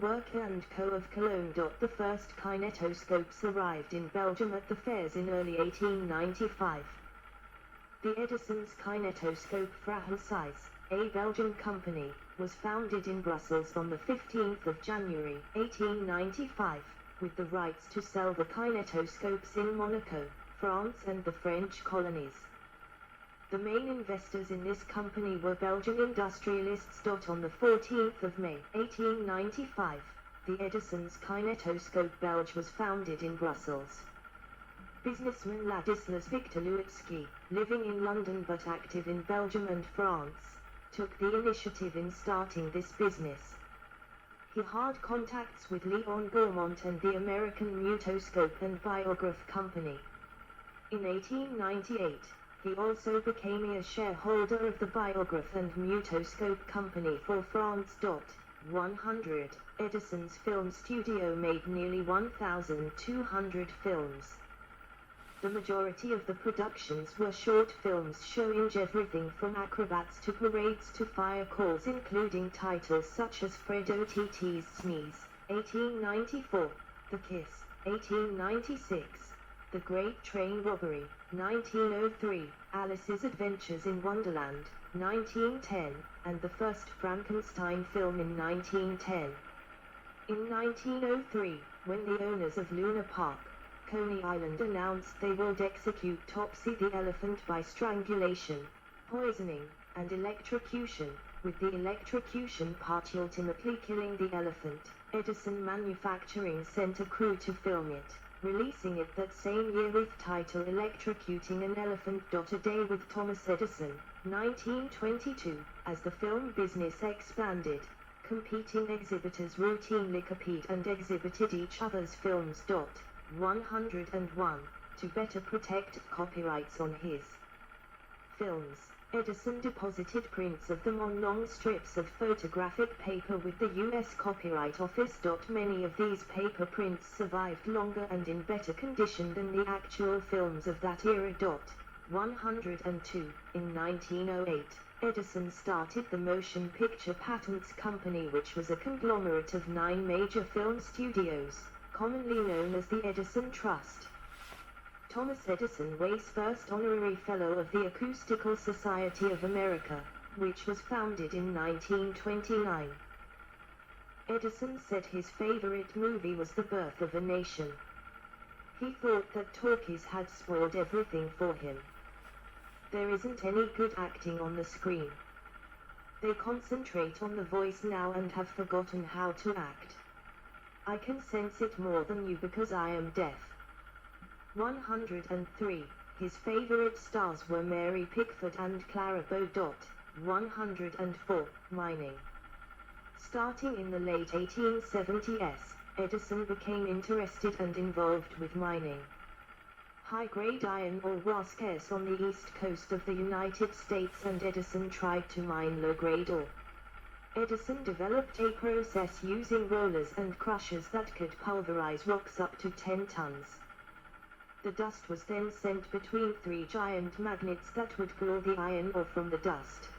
Worker and Co. of Cologne. The first kinetoscopes arrived in Belgium at the fairs in early 1895. The Edison's kinetoscope Franchise, a Belgian company, was founded in Brussels on the 15th of January, 1895, with the rights to sell the kinetoscopes in Monaco, France and the French colonies. The main investors in this company were Belgian industrialists. On the 14th of May, 1895, the Edison's kinetoscope Belge was founded in Brussels. Businessman Ladislas Victor Lewitsky, living in London but active in Belgium and France, took the initiative in starting this business. He had contacts with Leon Gaumont and the American Mutoscope and Biograph Company. In 1898, he also became a shareholder of the Biograph and Mutoscope Company for France. 100. Edison's film studio made nearly 1,200 films. The majority of the productions were short films showing everything from acrobats to parades to fire calls, including titles such as Fred O.T.T.'s Sneeze, 1894, The Kiss, 1896, The Great Train Robbery, 1903, Alice's Adventures in Wonderland, 1910, and the first Frankenstein film in 1910. In 1903, when the owners of Luna Park, Coney Island announced they would execute Topsy the elephant by strangulation, poisoning, and electrocution, with the electrocution part ultimately killing the elephant, Edison Manufacturing sent a crew to film it, releasing it that same year with title Electrocuting an Elephant. A Day with Thomas Edison, 1922. As the film business expanded, competing exhibitors routinely copied and exhibited each other's films. 101. To better protect copyrights on his films, Edison deposited prints of them on long strips of photographic paper with the U.S. Copyright Office. Many of these paper prints survived longer and in better condition than the actual films of that era. 102. In 1908, Edison started the Motion Picture Patents Company, which was a conglomerate of 9 major film studios, commonly known as the Edison Trust. Thomas Edison was first honorary fellow of the Acoustical Society of America, which was founded in 1929. Edison said his favorite movie was The Birth of a Nation. He thought that talkies had spoiled everything for him. There isn't any good acting on the screen. They concentrate on the voice now and have forgotten how to act. I can sense it more than you because I am deaf. 103. His favorite stars were Mary Pickford and Clara Bow. 104. Mining. Starting in the late 1870s, Edison became interested and involved with mining. High-grade iron ore was scarce on the east coast of the United States, and Edison tried to mine low-grade ore. Edison developed a process using rollers and crushers that could pulverize rocks up to 10 tons. The dust was then sent between 3 giant magnets that would claw the iron ore from the dust.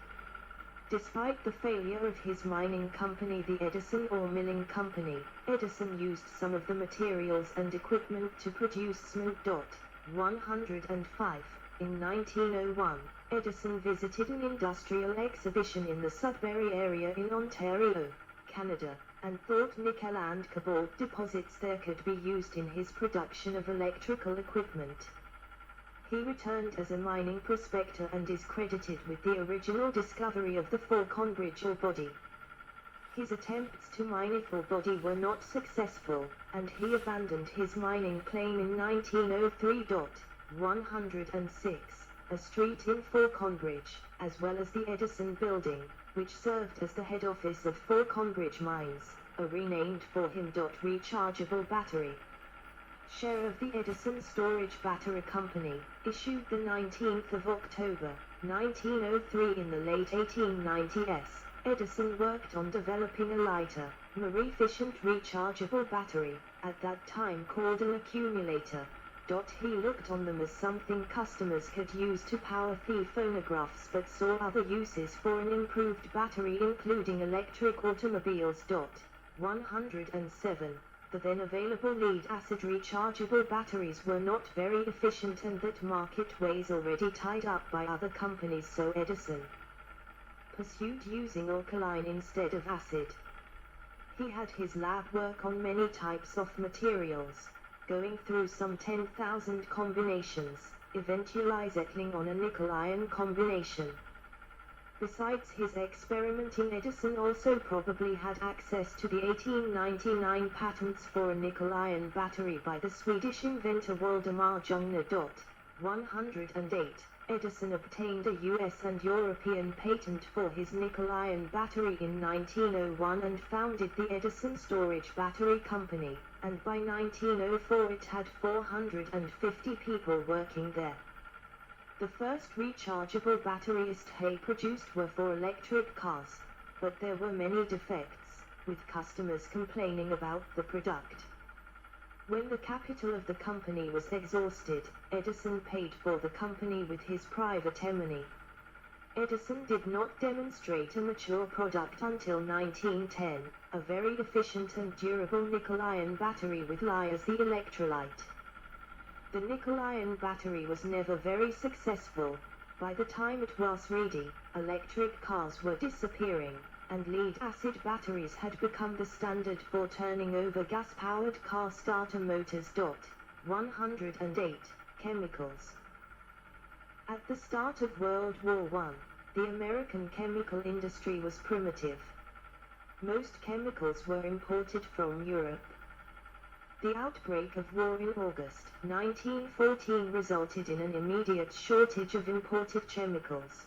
Despite the failure of his mining company, the Edison Ore Milling Company, Edison used some of the materials and equipment to produce smoke. 105. In 1901, Edison visited an industrial exhibition in the Sudbury area in Ontario, Canada, and thought nickel and cobalt deposits there could be used in his production of electrical equipment. He returned as a mining prospector and is credited with the original discovery of the Falconbridge ore body. His attempts to mine a ore body were not successful, and he abandoned his mining claim in 1903. 106. A street in Falconbridge, as well as the Edison Building, which served as the head office of Falconbridge Mines, are renamed for him. Rechargeable battery. Share of the Edison Storage Battery Company, issued the 19th of October, 1903. In the late 1890s, Edison worked on developing a lighter, more efficient rechargeable battery, at that time called an accumulator. He looked on them as something customers could use to power the phonographs, but saw other uses for an improved battery, including electric automobiles. 107. The then available lead-acid rechargeable batteries were not very efficient and that market was already tied up by other companies, so Edison pursued using alkaline instead of acid. He had his lab work on many types of materials, going through some 10,000 combinations, eventually settling on a nickel-iron combination. Besides his experimenting, Edison also probably had access to the 1899 patents for a nickel-iron battery by the Swedish inventor Waldemar Jungner. 108. Edison obtained a US and European patent for his nickel-iron battery in 1901 and founded the Edison Storage Battery Company, and by 1904 it had 450 people working there. The first rechargeable batteries he produced were for electric cars, but there were many defects, with customers complaining about the product. When the capital of the company was exhausted, Edison paid for the company with his private money. Edison did not demonstrate a mature product until 1910, a very efficient and durable nickel-iron battery with Li as the electrolyte. The nickel-iron battery was never very successful. By the time it was ready, electric cars were disappearing, and lead-acid batteries had become the standard for turning over gas-powered car starter motors. 108. Chemicals. At the start of World War I, the American chemical industry was primitive. Most chemicals were imported from Europe. The outbreak of war in August 1914 resulted in an immediate shortage of imported chemicals.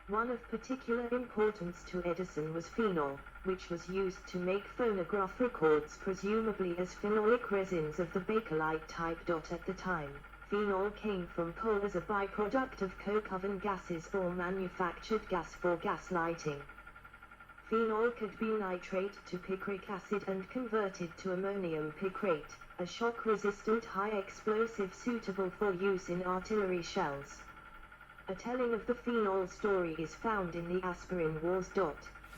One of particular importance to Edison was phenol, which was used to make phonograph records, presumably as phenolic resins of the bakelite type. At the time, phenol came from coal as a byproduct of coke oven gases or manufactured gas for gas lighting. Phenol could be nitrate to picric acid and converted to ammonium picrate, a shock-resistant high explosive suitable for use in artillery shells. A telling of the phenol story is found in the Aspirin Wars.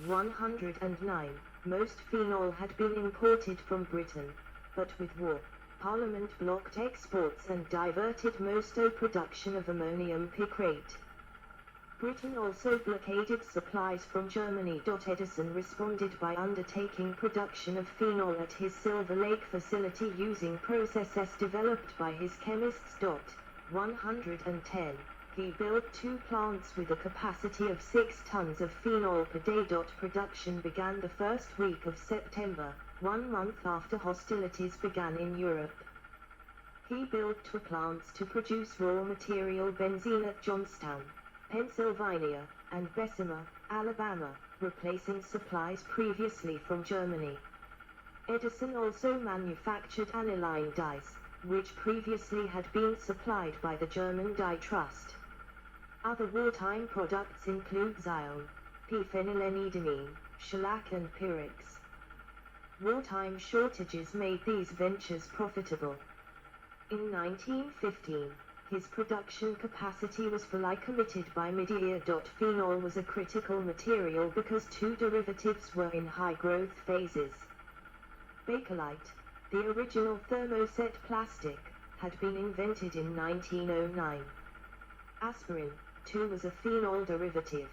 109. Most phenol had been imported from Britain, but with war, Parliament blocked exports and diverted most production of ammonium picrate. Britain also blockaded supplies from Germany. Edison responded by undertaking production of phenol at his Silver Lake facility using processes developed by his chemists. 110. He built 2 plants with a capacity of 6 tons of phenol per day. Production began the first week of September, 1 month after hostilities began in Europe. He built 2 plants to produce raw material benzene at Johnstown, Pennsylvania, and Bessemer, Alabama, replacing supplies previously from Germany. Edison also manufactured aniline dyes, which previously had been supplied by the German Dye Trust. Other wartime products include Zion, p-phenylenediamine, shellac and Pyrex. Wartime shortages made these ventures profitable. In 1915, his production capacity was fully committed by mid-year. Phenol was a critical material because 2 derivatives were in high growth phases. Bakelite, the original thermoset plastic, had been invented in 1909. Aspirin, too, was a phenol derivative.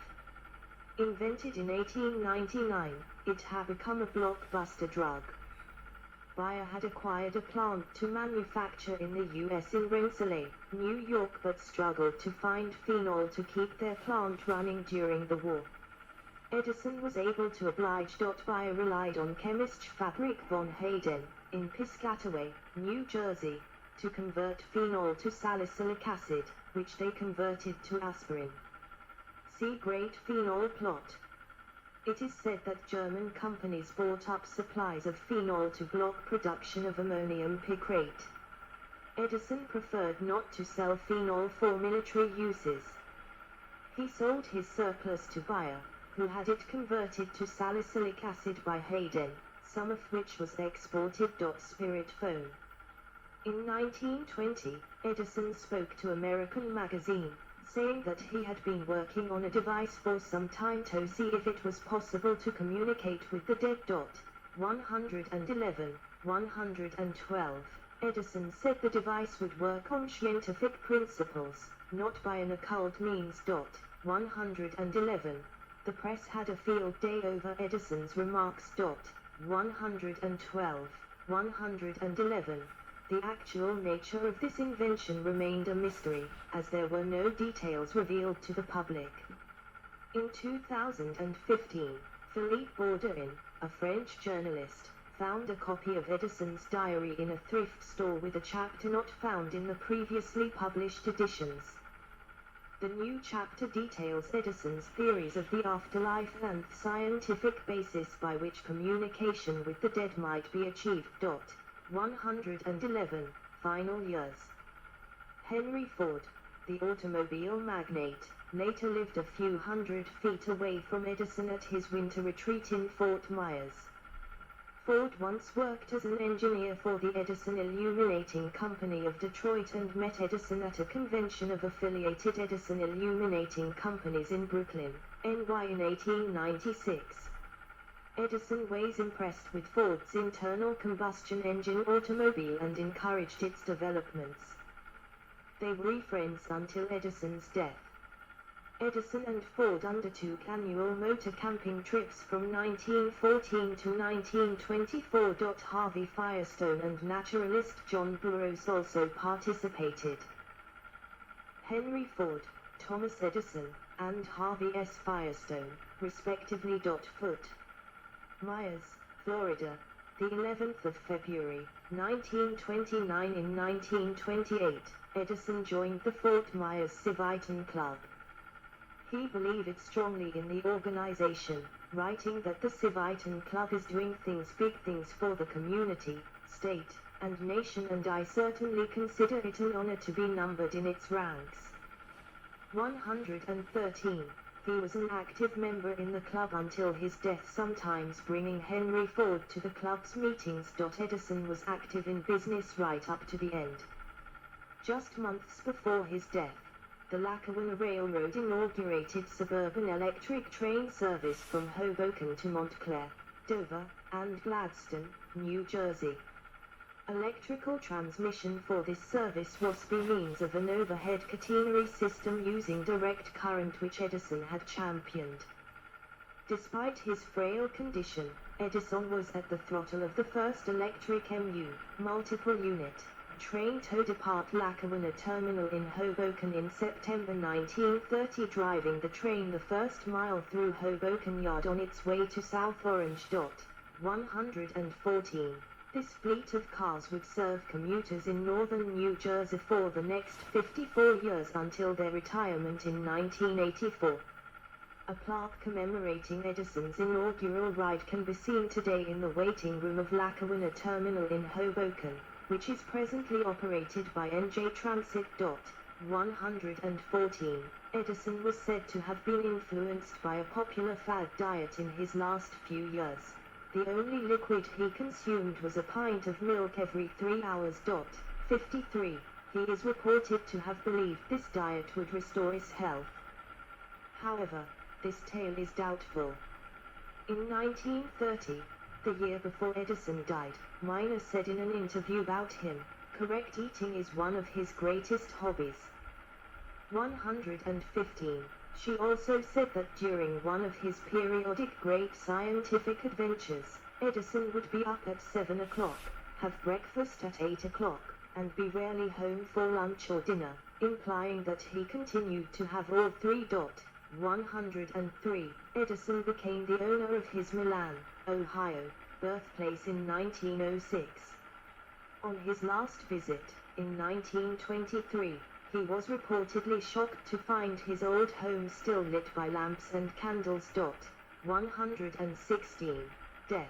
Invented in 1899, it had become a blockbuster drug. Bayer had acquired a plant to manufacture in the U.S. in Rensselaer, New York, but struggled to find phenol to keep their plant running during the war. Edison was able to oblige. Bayer relied on chemist Fabrik von Hayden, in Piscataway, New Jersey, to convert phenol to salicylic acid, which they converted to aspirin. See Great Phenol Plot. It is said that German companies bought up supplies of phenol to block production of ammonium picrate. Edison preferred not to sell phenol for military uses. He sold his surplus to Bayer, who had it converted to salicylic acid by Hayden, some of which was exported. Spirit phone. In 1920, Edison spoke to American Magazine, saying that he had been working on a device for some time to see if it was possible to communicate with the dead. 111, 112. Edison said the device would work on scientific principles, not by an occult means. 111. The press had a field day over Edison's remarks. 112, 111. The actual nature of this invention remained a mystery, as there were no details revealed to the public. In 2015, Philippe Bourdain, a French journalist, found a copy of Edison's diary in a thrift store with a chapter not found in the previously published editions. The new chapter details Edison's theories of the afterlife and the scientific basis by which communication with the dead might be achieved. 111. Final years. Henry Ford, the automobile magnate, later lived a few hundred feet away from Edison at his winter retreat in Fort Myers. Ford once worked as an engineer for the Edison Illuminating Company of Detroit and met Edison at a convention of affiliated Edison Illuminating Companies in Brooklyn, NY in 1896. Edison was impressed with Ford's internal combustion engine automobile and encouraged its developments. They were friends until Edison's death. Edison and Ford undertook annual motor camping trips from 1914 to 1924. Harvey Firestone and naturalist John Burroughs also participated. Henry Ford, Thomas Edison, and Harvey S. Firestone, respectively. Fort Myers, Florida, the 11th of February, 1929. In 1928, Edison joined the Fort Myers Civitan Club. He believed strongly in the organization, writing that the Civitan Club is doing big things for the community, state, and nation, and I certainly consider it an honor to be numbered in its ranks. 113. He was an active member in the club until his death, sometimes bringing Henry Ford to the club's meetings. Edison was active in business right up to the end. Just months before his death, the Lackawanna Railroad inaugurated suburban electric train service from Hoboken to Montclair, Dover, and Gladstone, New Jersey. Electrical transmission for this service was by means of an overhead catenary system using direct current, which Edison had championed. Despite his frail condition, Edison was at the throttle of the first electric multiple unit train to depart Lackawanna Terminal in Hoboken in September 1930, driving the train the first mile through Hoboken Yard on its way to South Orange. 114. This fleet of cars would serve commuters in northern New Jersey for the next 54 years until their retirement in 1984. A plaque commemorating Edison's inaugural ride can be seen today in the waiting room of Lackawanna Terminal in Hoboken, which is presently operated by NJ Transit. 114. Edison was said to have been influenced by a popular fad diet in his last few years. The only liquid he consumed was a pint of milk every 3 hours. 53. He is reported to have believed this diet would restore his health. However, this tale is doubtful. In 1930, the year before Edison died, Miner said in an interview about him, "Correct eating is one of his greatest hobbies." 115. She also said that during one of his periodic great scientific adventures, Edison would be up at 7 o'clock, have breakfast at 8 o'clock, and be rarely home for lunch or dinner, implying that he continued to have all three. 103. Edison became the owner of his Milan, Ohio, birthplace in 1906. On his last visit, in 1923, he was reportedly shocked to find his old home still lit by lamps and candles. 116. Death.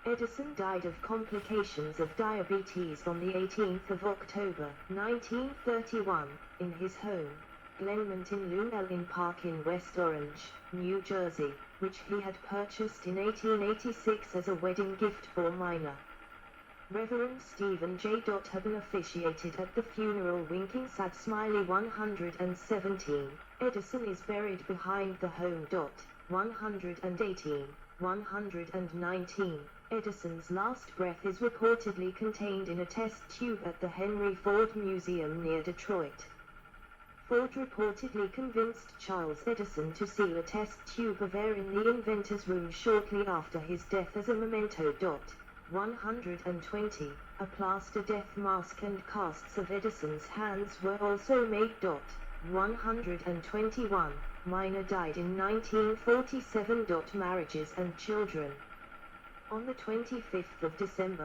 Edison died of complications of diabetes on the 18th of October, 1931, in his home, Glenmont in Llewellyn Park in West Orange, New Jersey, which he had purchased in 1886 as a wedding gift for Miner. Reverend Stephen J. Hubban officiated at the funeral, winking sad smiley. 117. Edison is buried behind the home. 118. 119. Edison's last breath is reportedly contained in a test tube at the Henry Ford Museum near Detroit. Ford reportedly convinced Charles Edison to seal a test tube of air in the inventor's room shortly after his death as a memento. 120. A plaster death mask and casts of Edison's hands were also made. 121. Miner died in 1947. Marriages and children. On the 25th of December,